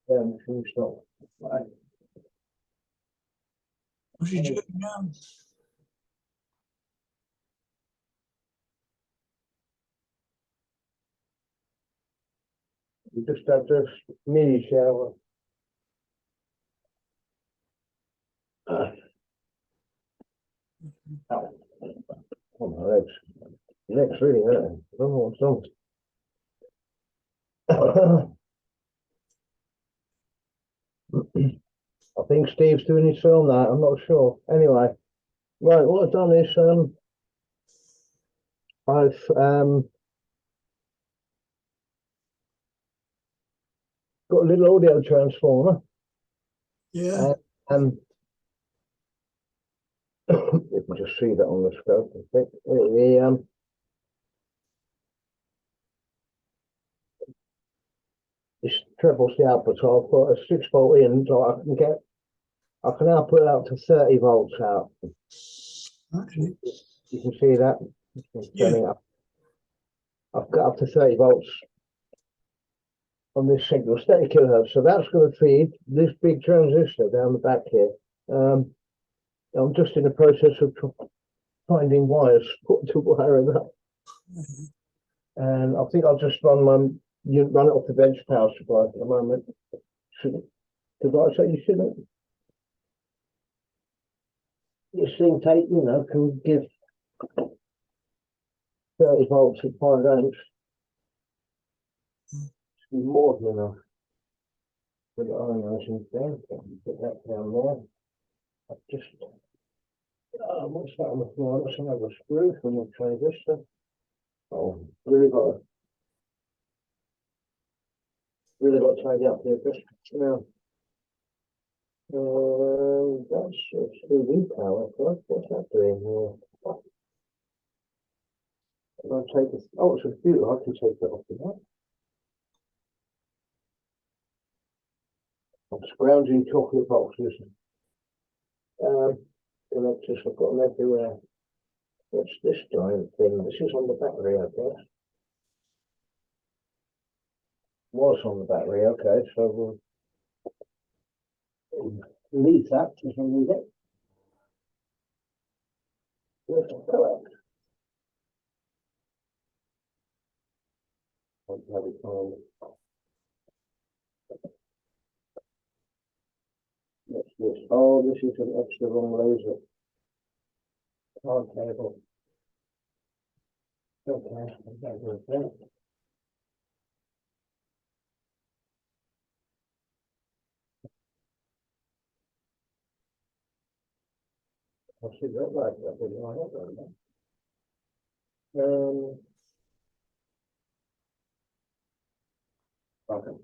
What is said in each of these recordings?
Full stop. Right. What's he doing now? We just had this mini shower. Oh, my legs. Legs really hurting. I don't know what's wrong. I think Steve's doing his film now. I'm not sure. Anyway, right. What I've done is I've got a little audio transformer. Yeah. You can just see that on the scope. I think this triples the output, so I've got a 6-volt in, so I can output out to 30 volts out. Okay. You can see that. Turning up. I've got up to 30 volts on this signal, 30 kilohertz. So that's going to feed this big transistor down the back here. I'm just in the process of finding wires to wire it up. And I think I'll just run it off the bench power supply for the moment. Because like I say, you shouldn't. This thing can give 30 volts at 5 amps. More than enough. Put it on down. Put that down there. I've just what's that on the floor? That's another screw from the transistor. Oh, really got to tidy up here just now. That's TV power. What's that doing here? I'll take this. Oh, it's a computer. I can take that off of that. I'm scrounging chocolate boxes. Connectors, I've got them everywhere. What's this giant thing? This is on the battery, I guess. Was on the battery, okay, so we'll leave that as I need it. Let's collect. What's this? Oh, this is an extra long laser. Card cable. Okay, that goes there. I should look like that, but I don't know. Okay.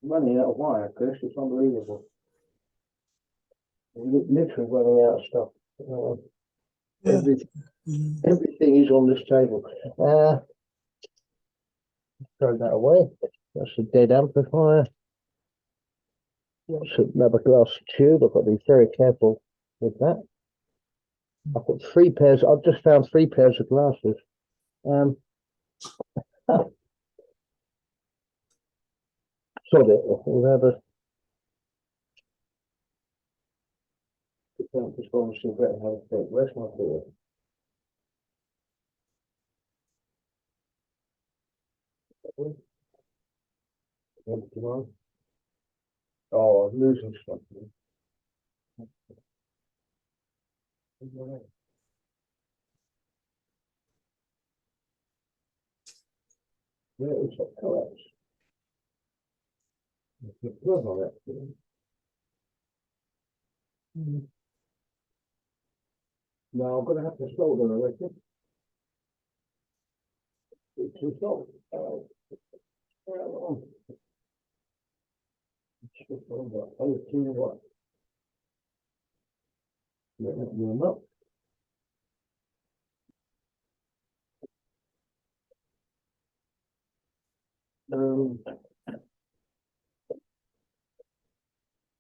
Running out of wire, Chris, it's unbelievable. Literally running out of stuff. Everything is on this table. Throw that away. That's a dead amplifier. That's another glass tube. I've got to be very careful with that. I've got 3 pairs. I've just found 3 pairs of glasses. Sod it. We'll have a. Just want to see better how to think. Where's my board? Oh, I'm losing something. Yeah, it's correct. Plug on it. No, I'm going to have to solder, I reckon. It's too soft. Oh, too what? Let that warm up.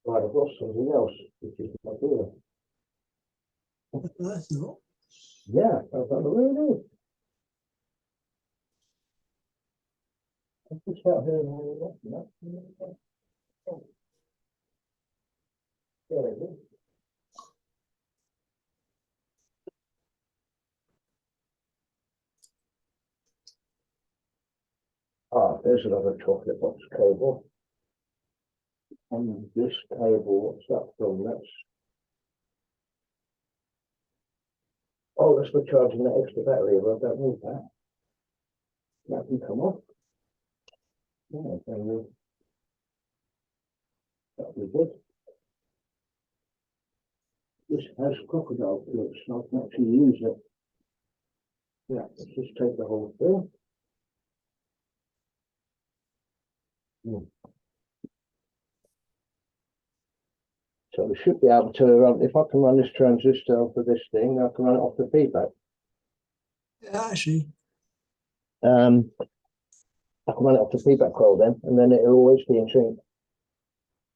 Right, I've got something else, which is my deal. That's not. Yeah, I don't know where it is. Just out here and there it is. Ah, there's another chocolate box cable. And this cable, what's that from? That's that's for charging that extra battery. Well, I don't need that. That can come off. Yeah, so that'll be good. This has crocodile clips, so I can actually use it. Yeah, let's just take the whole thing. So we should be able to run, if I can run this transistor off of this thing, I can run it off the feedback. Yeah, I see. I can run it off the feedback coil then, and then it'll always be in sync.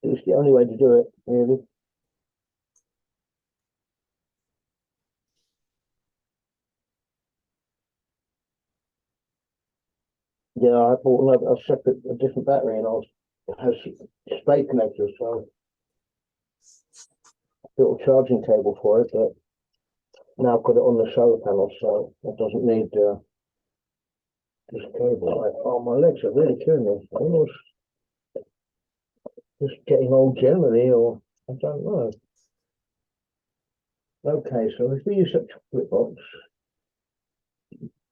It's the only way to do it, really. Yeah, I bought a different battery, and it has display connectors, so a little charging cable for it, but now I've got it on the solar panel, so it doesn't need this cable. Oh, my legs are really killing me. I'm almost just getting old generally, or I don't know. Okay, so if we use a chocolate box,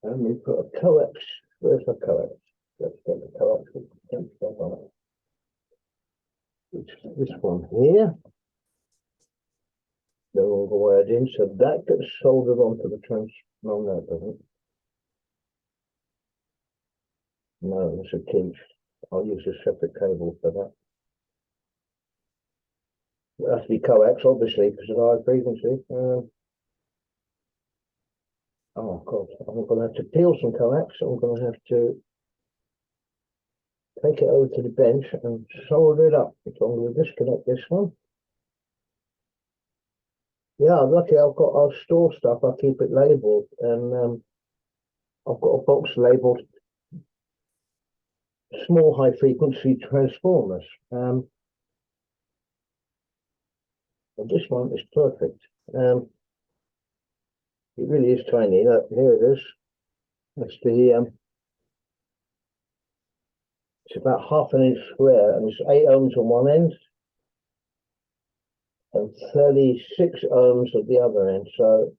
and we put a coax, where's the coax? Let's get the coax on it. It's this one here. They're all the wired in, so that gets soldered onto the no, it doesn't. No, it's a key. I'll use a separate cable for that. It has to be coax, obviously, because of the high frequency. Oh, God, I'm going to have to peel some coax. I'm going to have to take it over to the bench and solder it up. So I'm going to disconnect this one. Yeah, lucky I'll store stuff. I'll keep it labeled, and I've got a box labeled small high frequency transformers. And this one is perfect. It really is tiny. Look, here it is. That's the it's about half an inch square, and it's 8 ohms on one end and 36 ohms at the other end. So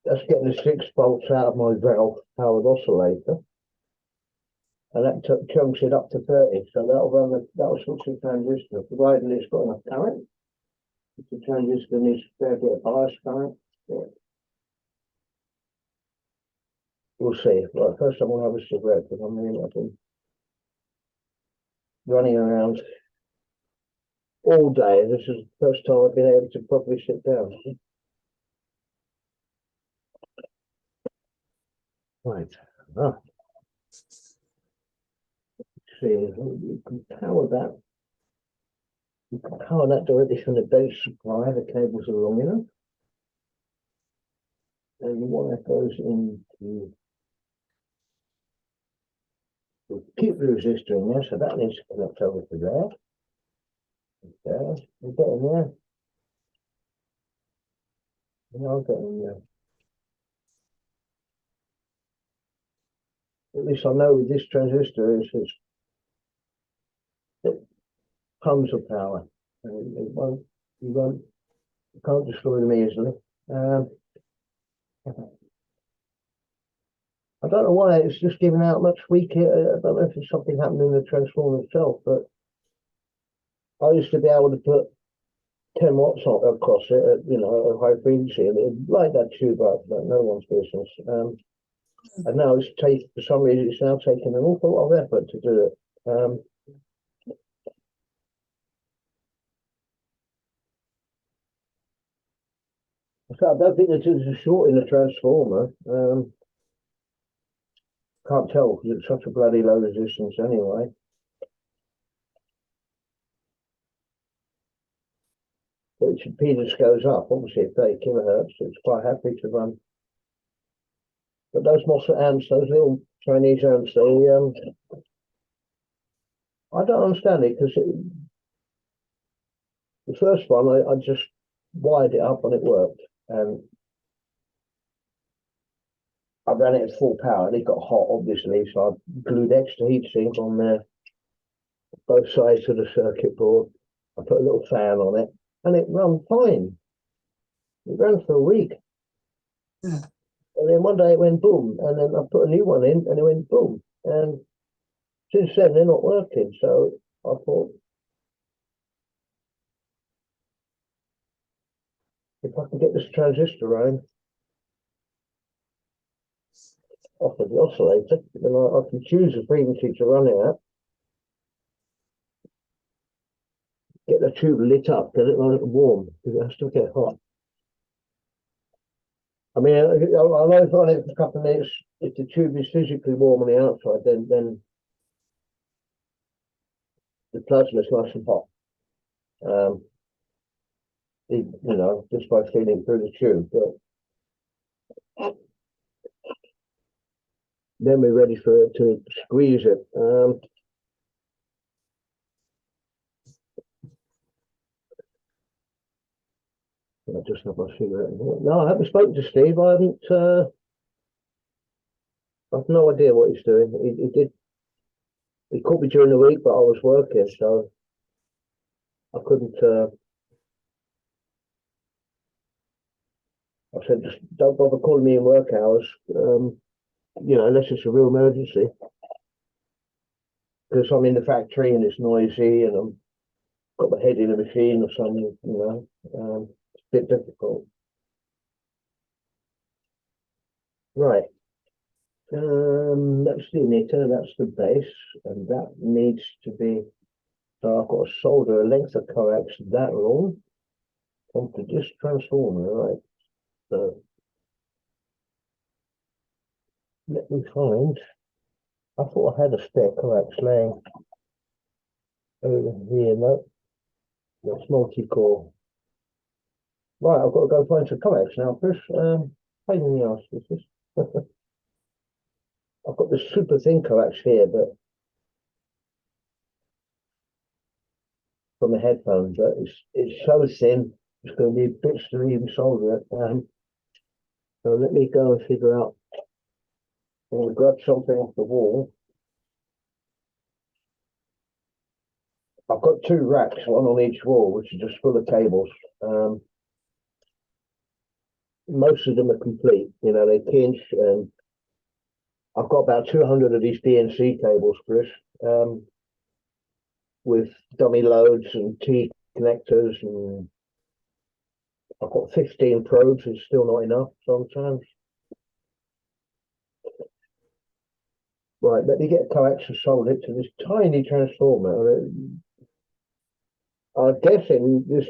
that's getting the 6 volts out of my valve powered oscillator, and that chunks it up to 30. So that'll switch the transistor, provided it's got enough current. If the transistor needs a fair bit of bias current, yeah. We'll see. Right, first I'm going to have a cigarette, because I've been running around all day. This is the first time I've been able to properly sit down. Right. Ah, see, you can power that. You can power that directly from the base supply. The cables are long enough. And the wire goes into the keep the resistor in there, so that needs to connect over to there. There, we get in there. And I'll get in there. At least I know with this transistor it pumps of power. And you can't destroy them easily. I don't know why it's just giving out much weaker. I don't know if it's something happening in the transformer itself, but I used to be able to put 10 watts across it at, a high frequency, and it'd light that tube up, but no one's business. And now for some reason, it's now taking an awful lot of effort to do it. So I don't think that there's a short in the transformer. Can't tell because it's such a bloody low resistance anyway. But its impedance goes up, obviously at 30 kilohertz, so it's quite happy to run But those MOSFET amps, those little Chinese amps, they I don't understand it because the first one I just wired it up and it worked, and I ran it at full power and it got hot, obviously, so I glued extra heat sink on there, both sides of the circuit board. I put a little fan on it and it ran fine. It ran for a week. Yeah. And then one day it went boom, and then I put a new one in and it went boom. And since then they're not working. So I thought, if I can get this transistor running off of the oscillator, then I can choose a frequency to run it at, get the tube lit up, get it nice and warm, because it has to get hot. I mean, I know if I run it for a couple of minutes, if the tube is physically warm on the outside, then the plasma is nice and hot. You know, just by feeling through the tube. But then we're ready for it to squeeze it. I just have my cigarette. No, I haven't spoken to Steve. I haven't. I've no idea what he's doing. He did. He called me during the week, but I was working, so I couldn't. I said, just don't bother calling me in work hours. You know, unless it's a real emergency, because I'm in the factory and it's noisy and I'm got my head in a machine or something. You know, it's a bit difficult. Right. That's the emitter, that's the base, and that needs to be. So I've got to solder a length of coax that long onto this transformer, right? So let me find. I thought I had a spare coax laying over here. No, that's multi-core. Right, I've got to go find some coax now, Chris. Pain in the arse, this is. I've got this super thin coax here, but from the headphones, but it's so thin, it's going to be bits to even solder it. So let me go and figure out. I'm going to grab something off the wall. I've got two racks, one on each wall, which are just full of cables. Most of them are complete, you know, they pinch, and I've got about 200 of these DNC cables, Chris, with dummy loads and T connectors, and I've got 15 probes. It's still not enough sometimes. Right, let me get coax and solder it to this tiny transformer. I'm guessing this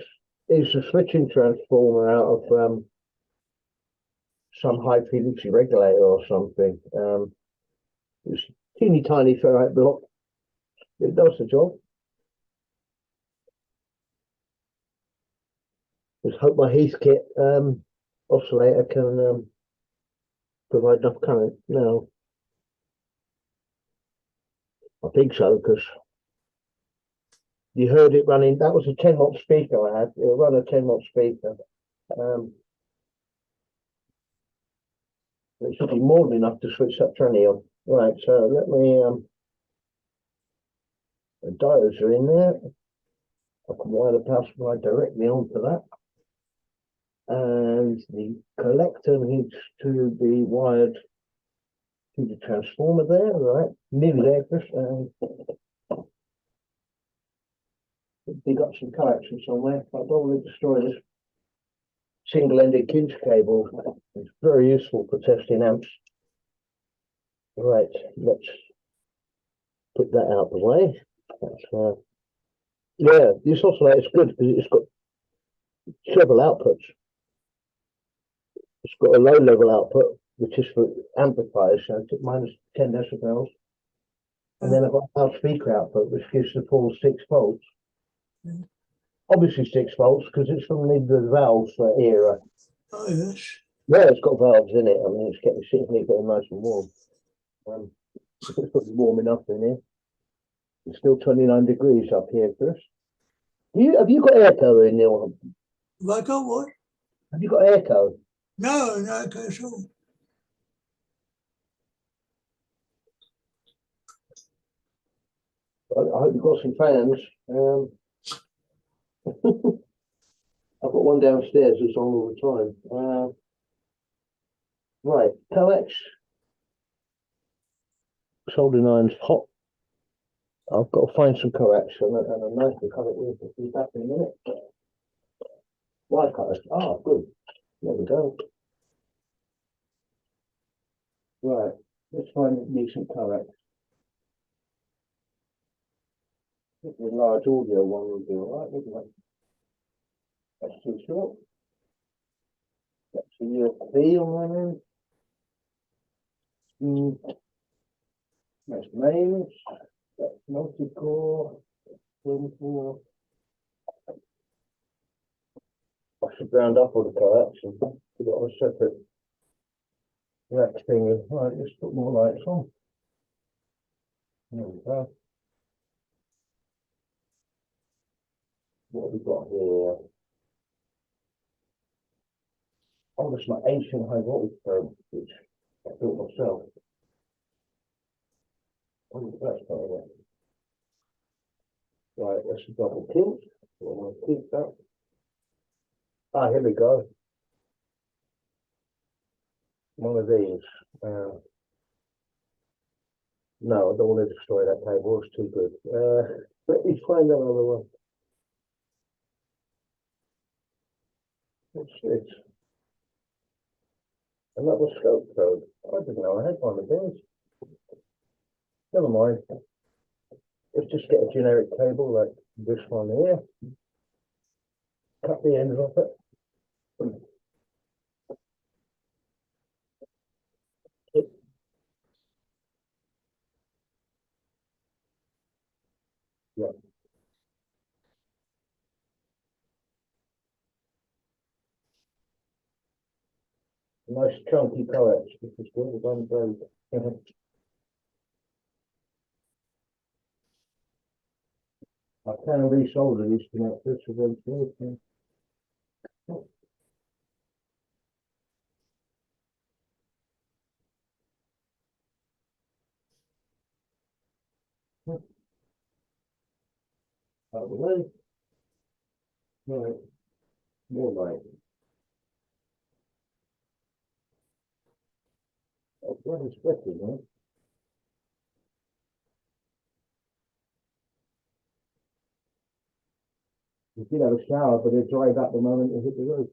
is a switching transformer out of some high frequency regulator or something. It's teeny tiny ferrite block. It does the job. Just hope my Heathkit oscillator can provide enough current. No, I think so, because you heard it running. That was a 10-watt speaker I had. It ran a 10-watt speaker. It should be more than enough to switch that tranny on. Right, so let me, the diodes are in there. I can wire the power supply directly onto that. And the collector needs to be wired to the transformer there, right? Nearly there, Chris. Dig up some connection somewhere. I don't want to destroy this single-ended kinch cable. It's very useful for testing amps. Right, let's put that out the way. That's, yeah, this oscillator is good because it's got several outputs. It's got a low-level output, which is for amplifiers, so it's minus 10 decibels. And then I've got a loudspeaker output, which gives the full 6 volts. Obviously 6 volts, because it's from the valve era. Oh, yes. Yeah, it's got valves in it. I mean, it's getting sitting here getting nice and warm. It's probably warm enough in here. It's still 29 degrees up here, Chris. Have you got airco in there? Have I got what? Have you got airco? No, no, that's all. I hope you've got some fans. I've got one downstairs that's on all the time. Right, coax. Soldering iron's hot. I've got to find some coax and a knife to cut it with. I'll be back in a minute. Wire cutters. Ah, good. There we go. Right, let's find a decent coax. The large audio one will be alright, wouldn't it? That's too short. That's a USB on one end. That's mains. That's multi-core. 24. I should round up all the coax and put it on a separate rack thing. Right, let's put more lights on. There we go. What have we got here? Oh, that's my ancient high voltage probe, which I built myself. Oh, that's part of it. Right, that's a double tilt. I want to keep that. Ah, here we go. One of these. No, I don't want to destroy that cable. It's too good. Let me find another one. What's this? Another scope probe. I didn't know I had one of these. Never mind. Let's just get a generic cable like this one here. Cut the ends off it. Yeah. Nice chunky coax. This is good. One break. I can resolder these connectors eventually. Out of the way. Right. More light. Oh, bloody sweating, huh? You did have a shower, but it dried up the moment it hit the roof.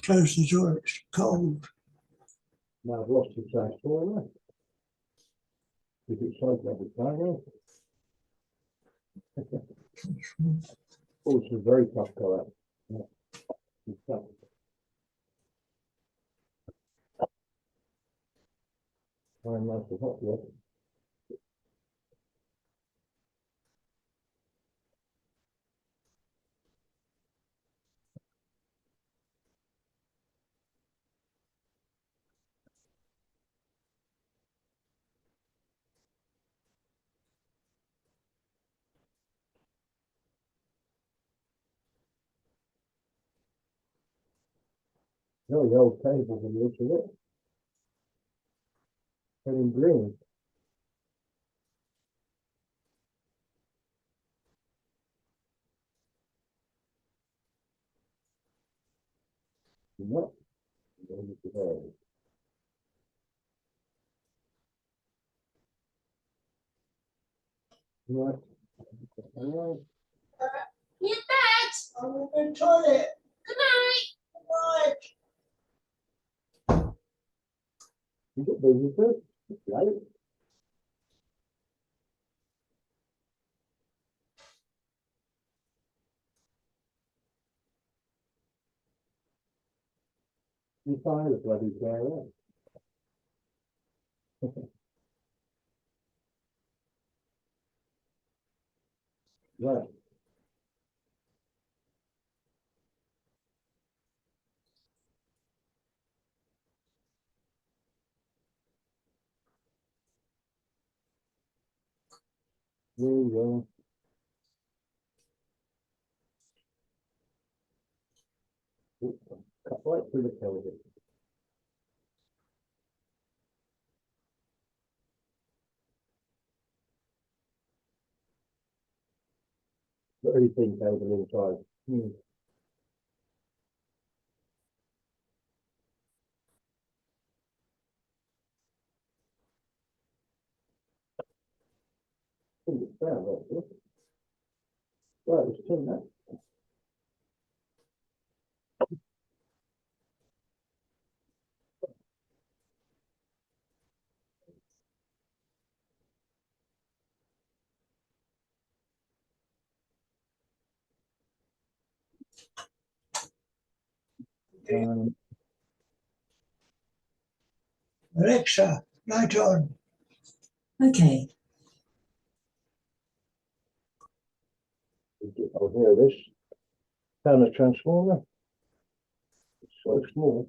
Close the door, it's cold. Now I've lost the transformer. If it's like that, it's fine. Oh, it's a very tough colour. Yeah. It's tough. Very nice and hot, yeah. Very old cable from the internet. Turning green. Not. Right. Right. Get that! I'm in the toilet. Good night. Good night. You got visitors, right? You find a bloody carer. Right. There you go. Cut right through the pelvis. Very thin cable inside. I think it's down, actually. Right, it's tin that. Alexa, light on. Okay. I'll hear this. Found a transformer. It's so small.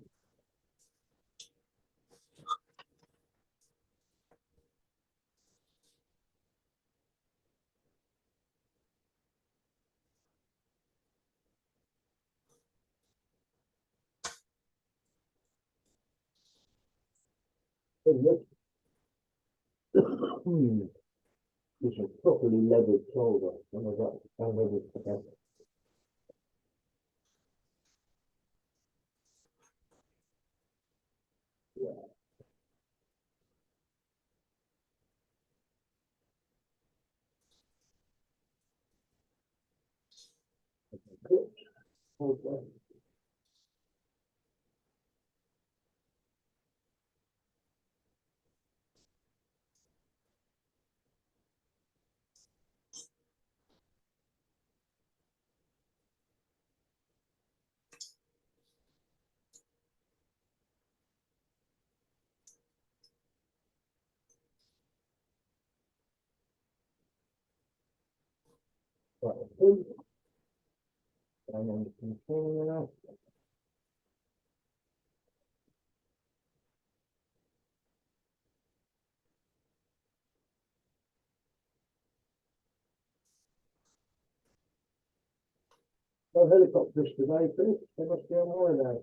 This is properly levered shoulder. And I got together. Good. Okay. Right, good. And then continue now. No helicopters today, Chris. They must be on holiday.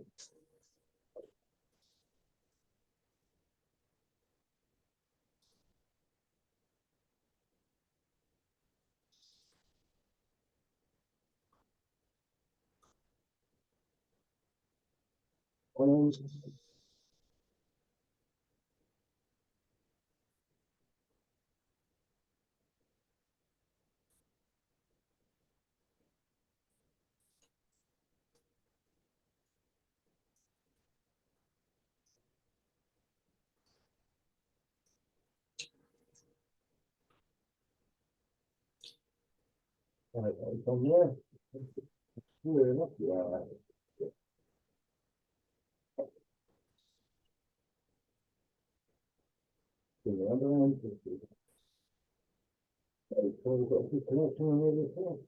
Right, it's on there. We're enough, yeah. To the other end. So we've got a good connection on everything.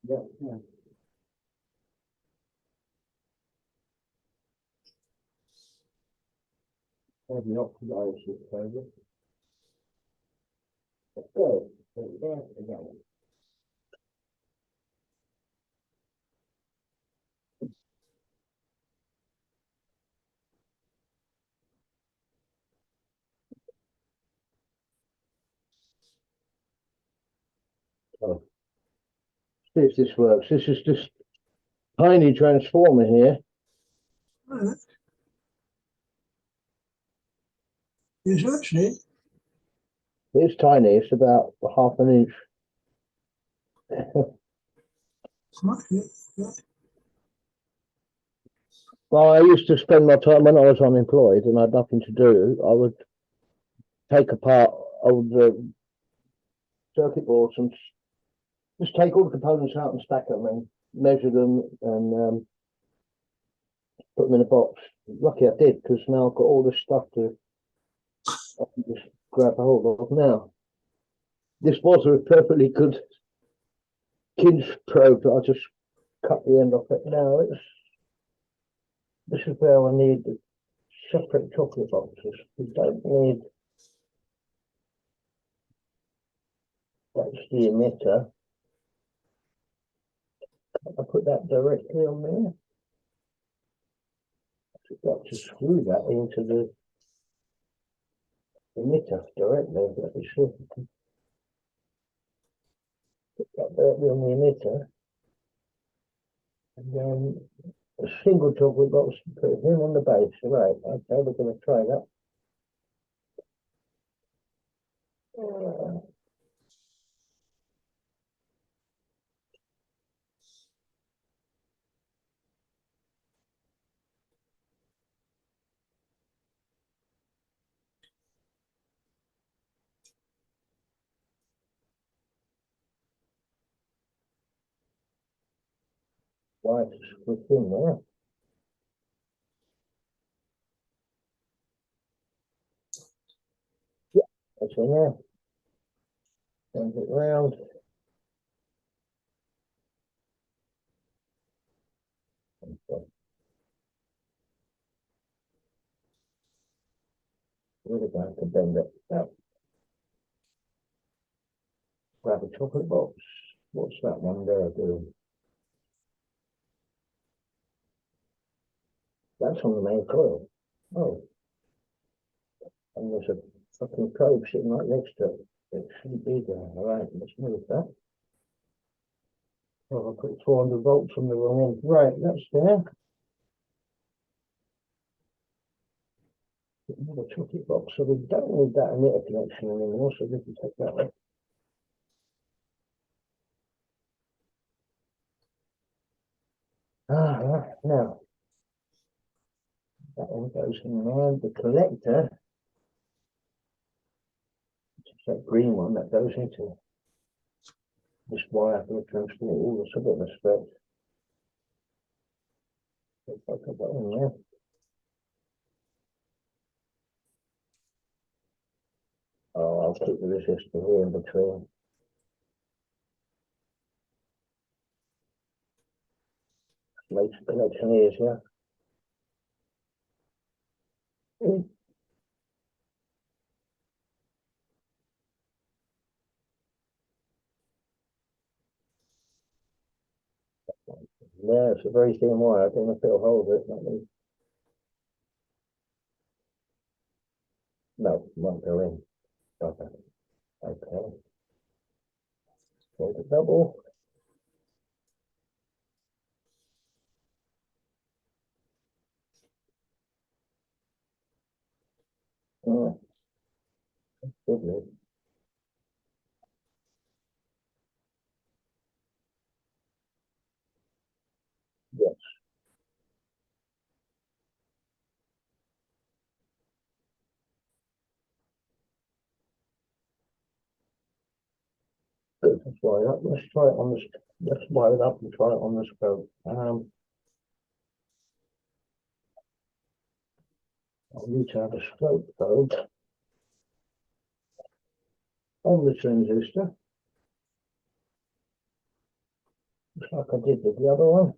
Yeah, yeah. Have the oxidized over. Let's go. There we go. Again. So, see if this works. This is this tiny transformer here. Yes, actually. It's tiny. It's about half an inch. Well, I used to spend my time when I was unemployed and I had nothing to do. I would take apart old circuit boards and just take all the components out and stack them and measure them and put them in a box. Lucky I did, because now I've got all this stuff to I can just grab a hold of now. This was a perfectly good kinch probe, but I just cut the end off it now. This is where I need the separate chocolate boxes. We don't need, that's the emitter. I put that directly on there. I've got to screw that into the emitter directly. Let me see if I can put that directly on the emitter. And then a single chocolate box, put it in on the base. Right, okay, we're going to try that. Right, switch in there. Yeah, that's in there. Turn it round. Really going to bend it out. Grab a chocolate box. What's that one there doing? That's on the main coil. Oh, and there's a fucking probe sitting right next to it. It shouldn't be there. All right, let's move that. Well, I put 400 volts on the wrong end. Right, that's there. Another chocolate box, so we don't need that emitter connection anymore, so we can take that one. Now, that one goes in there. The collector, that green one, that goes into this wire for the transformer. That's a bit of a stretch. If I put that in there. Oh, I'll keep the resistor here in between. Make some connection here, yeah. Yeah, it's a very thin wire. I don't know if it'll hold it. No, it won't go in. Okay. Okay. Hold it double. Oh, lovely. Yes, good. Let's wire it up. Let's try it on this. Let's wire it up and try it on this probe. I'll need to have a scope probe on the transistor, just like I did with the other one.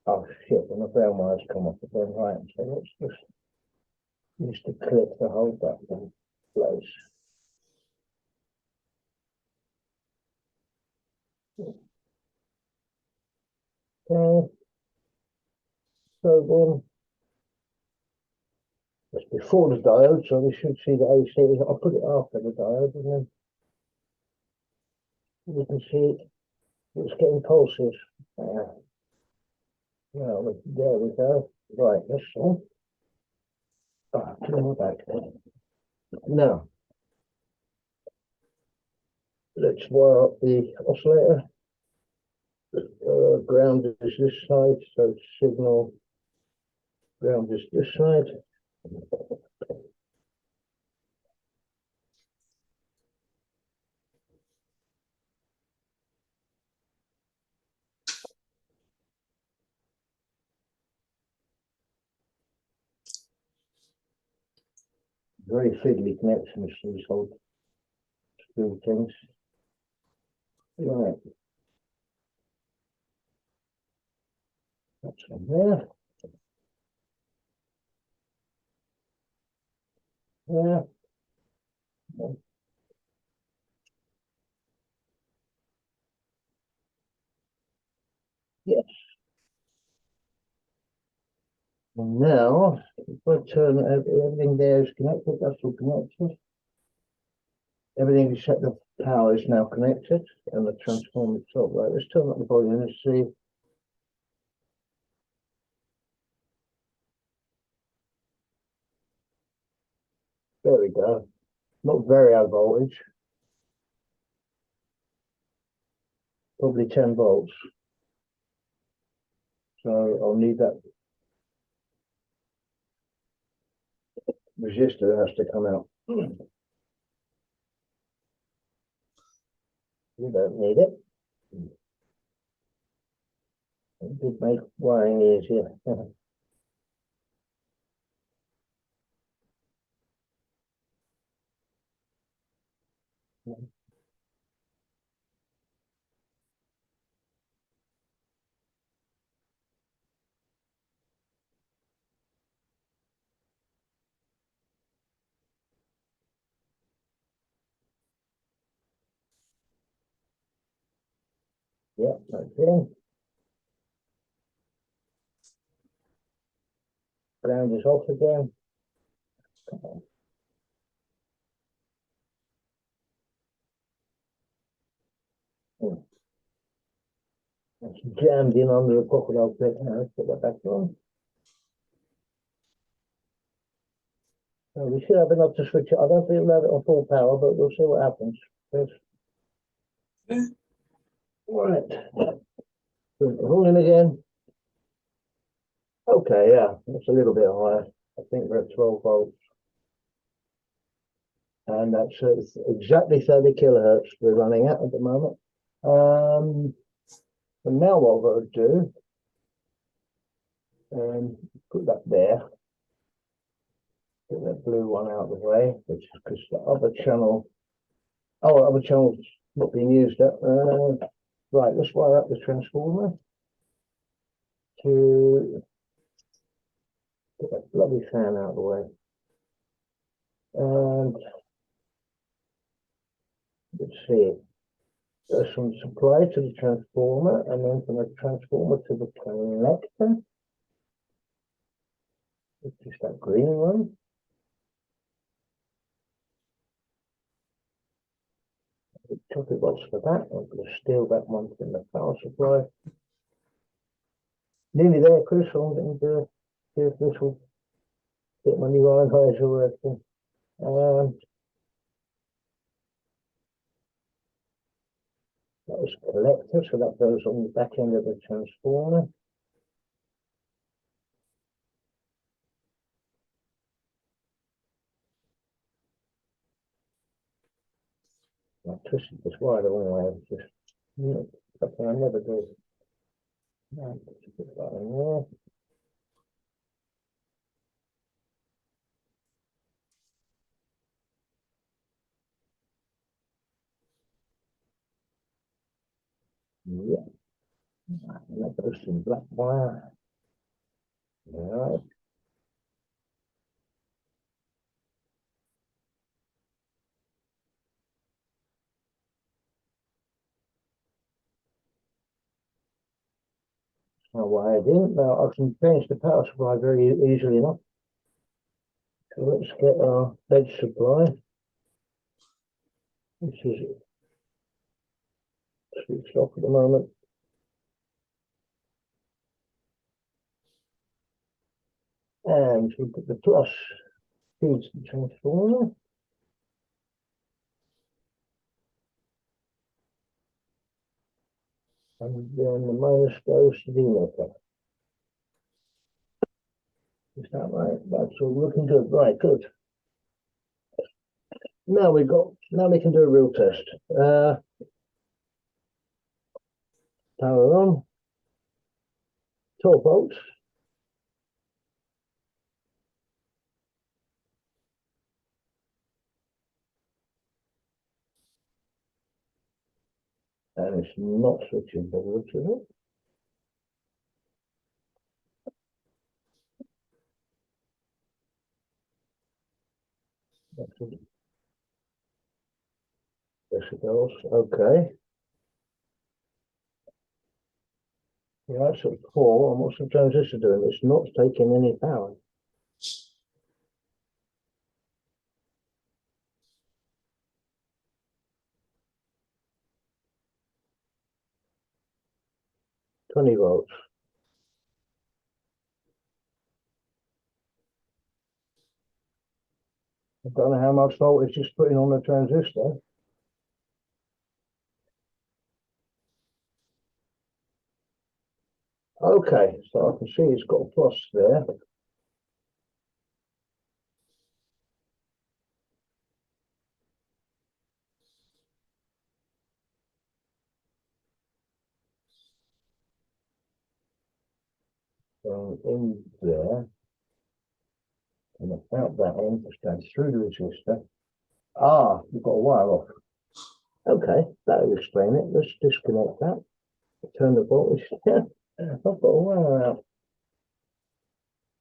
Oh shit, and the brown wire's come off again, right, so let's just use the clip to hold that in place. Okay, so then, it's before the diode, so we should see the AC. I'll put it after the diode, and then we can see it's getting pulses. Well, there we go. Right, that's all. Turn my back then. Now, let's wire up the oscillator. Ground is this side, so signal ground is this side. very fiddly connections to these whole screw things. Right. That's on there. Yeah. Yes. And now, if I turn everything there is connected, that's all connected. Everything except the power is now connected and the transformer itself. Right, let's turn up the volume and see. There we go. Not very high voltage. Probably 10 volts. So I'll need that resistor has to come out. You don't need it. It did make wiring easier. Yeah, that's it. Ground is off again. It's jammed in under the crocodile pit. Now let's put that back on. So we should have enough to switch it. I don't think we'll have it on full power, but we'll see what happens. First. Right. Put the volume again. Okay, yeah, that's a little bit higher. I think we're at 12 volts. And that's exactly 30 kilohertz we're running at the moment. And now what I've got to do, put that there, get that blue one out of the way, which is because the other channel, other channel's not being used up. Right, let's wire up the transformer to get that bloody fan out of the way. And let's see, there's some supply to the transformer, and then from the transformer to the collector, which is that green one. 20 volts for that. I'm going to steal that one from the power supply. Nearly there, Chris. I'm going to see if this will get my new iron hyzer working. That was a collector, so that goes on the back end of the transformer. I twisted this wire the wrong way. It's just something I never do. Right, put that in there. Yeah. And that goes some black wire. All right. Now wired in. Now I can change the power supply very easily enough. So let's get our bed supply. This is switched off at the moment. And we put the plus feeds the transformer. And then the minus goes to the emitter. Is that right? That's all looking good. Right, good. Now we can do a real test. Power on. 12 volts. And it's not switching by the looks of it. That's it. There it goes. Okay. Yeah, that's at 4. And what's the transistor doing? It's not taking any power. $20. I don't know how much voltage it's putting on the transistor. Okay, so I can see it's got a plus there. In there, and about that end, just going through the resistor. Ah, you've got a wire off. Okay, that'll explain it. Let's disconnect that. Turn the voltage down. I've got a wire out.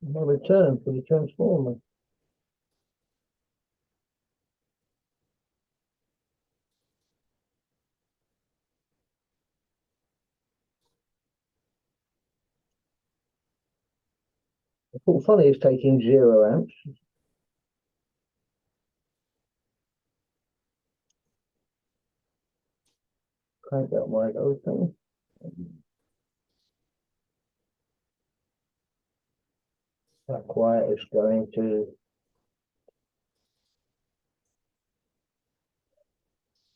No return for the transformer. I thought funny is taking 0 amps. Crank that wire open. That wire is going to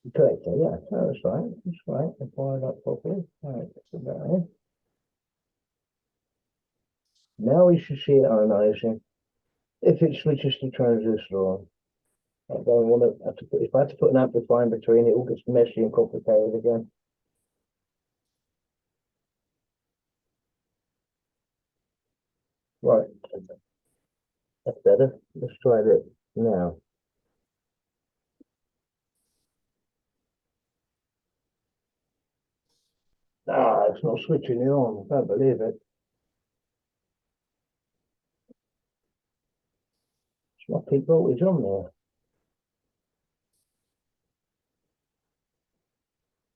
the collector. Yeah, that's right. That's right. I wired up properly. All right, put that in. Now we should see it ionizing. If it switches to transistor on, I don't want to have to put, if I have to put an amplifier in between, it all gets messy and complicated again. Right, that's better. Let's try this now. Ah, it's not switching it on. I don't believe it. It's my peak voltage on there.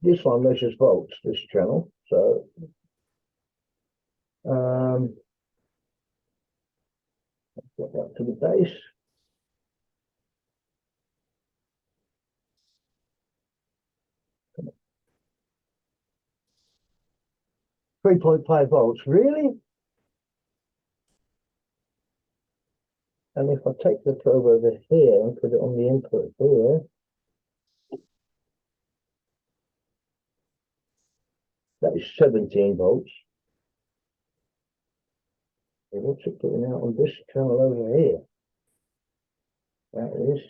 This one measures volts, this channel. So, get that to the base. 3.5 volts, really? And if I take the probe over here and put it on the input here, that is 17 volts. And what's it putting out on this channel over here? That is